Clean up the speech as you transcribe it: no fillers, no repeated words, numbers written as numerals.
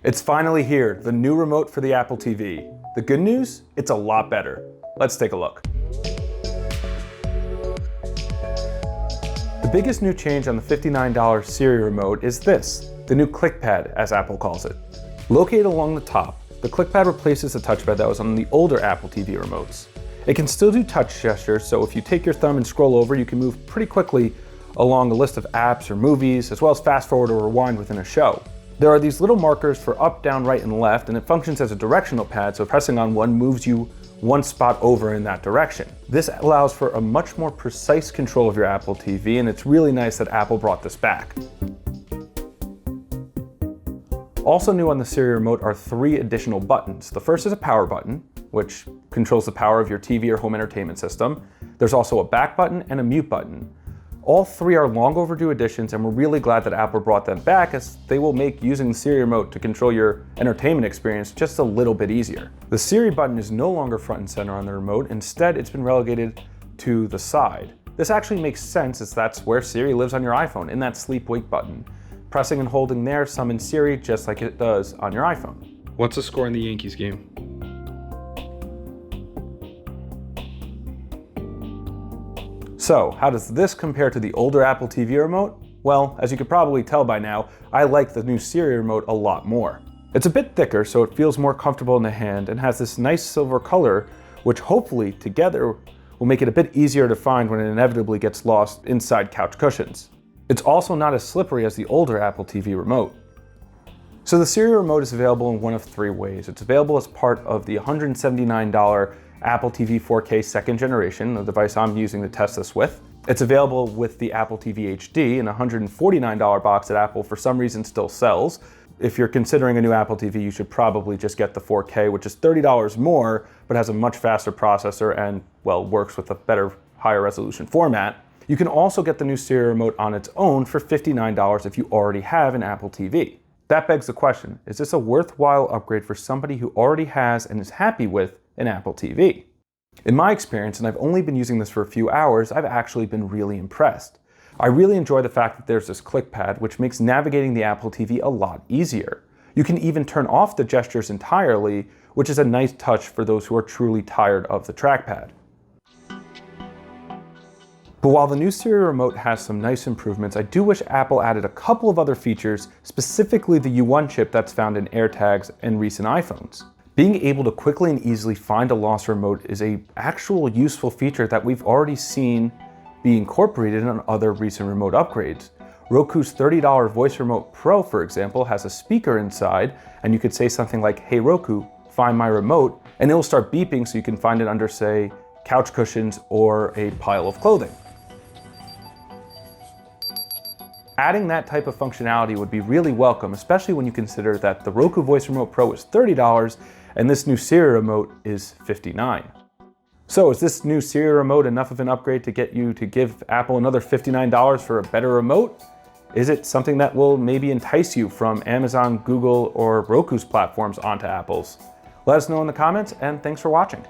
It's finally here, the new remote for the Apple TV. The good news? It's a lot better. Let's take a look. The biggest new change on the $59 Siri remote is this, the new Clickpad, as Apple calls it. Located along the top, the Clickpad replaces the touchpad that was on the older Apple TV remotes. It can still do touch gestures, so if you take your thumb and scroll over, you can move pretty quickly along a list of apps or movies, as well as fast forward or rewind within a show. There are these little markers for up, down, right, and left, and it functions as a directional pad, so pressing on one moves you one spot over in that direction. This allows for a much more precise control of your Apple TV, and it's really nice that Apple brought this back. Also new on the Siri remote are 3 additional buttons. The first is a power button, which controls the power of your TV or home entertainment system. There's also a back button and a mute button. All 3 are long overdue additions, and we're really glad that Apple brought them back, as they will make using the Siri remote to control your entertainment experience just a little bit easier. The Siri button is no longer front and center on the remote. Instead, it's been relegated to the side. This actually makes sense, as that's where Siri lives on your iPhone, in that sleep-wake button. Pressing and holding there summons Siri just like it does on your iPhone. What's the score in the Yankees game? So, how does this compare to the older Apple TV remote? Well, as you could probably tell by now, I like the new Siri remote a lot more. It's a bit thicker, so it feels more comfortable in the hand and has this nice silver color, which hopefully together will make it a bit easier to find when it inevitably gets lost inside couch cushions. It's also not as slippery as the older Apple TV remote. So the Siri remote is available in one of 3 ways. It's available as part of the $179 Apple TV 4K second generation, the device I'm using to test this with. It's available with the Apple TV HD in a $149 box that Apple for some reason still sells. If you're considering a new Apple TV, you should probably just get the 4K, which is $30 more, but has a much faster processor and, well, works with a better, higher resolution format. You can also get the new Siri remote on its own for $59 if you already have an Apple TV. That begs the question, is this a worthwhile upgrade for somebody who already has and is happy with an Apple TV? In my experience, and I've only been using this for a few hours, I've actually been really impressed. I really enjoy the fact that there's this Clickpad, which makes navigating the Apple TV a lot easier. You can even turn off the gestures entirely, which is a nice touch for those who are truly tired of the trackpad. But while the new Siri remote has some nice improvements, I do wish Apple added a couple of other features, specifically the U1 chip that's found in AirTags and recent iPhones. Being able to quickly and easily find a lost remote is an actual useful feature that we've already seen be incorporated in other recent remote upgrades. Roku's $30 Voice Remote Pro, for example, has a speaker inside, and you could say something like, "Hey Roku, find my remote," and it will start beeping so you can find it under, say, couch cushions or a pile of clothing. Adding that type of functionality would be really welcome, especially when you consider that the Roku Voice Remote Pro is $30 and this new Siri remote is $59. So is this new Siri remote enough of an upgrade to get you to give Apple another $59 for a better remote? Is it something that will maybe entice you from Amazon, Google, or Roku's platforms onto Apple's? Let us know in the comments, and thanks for watching.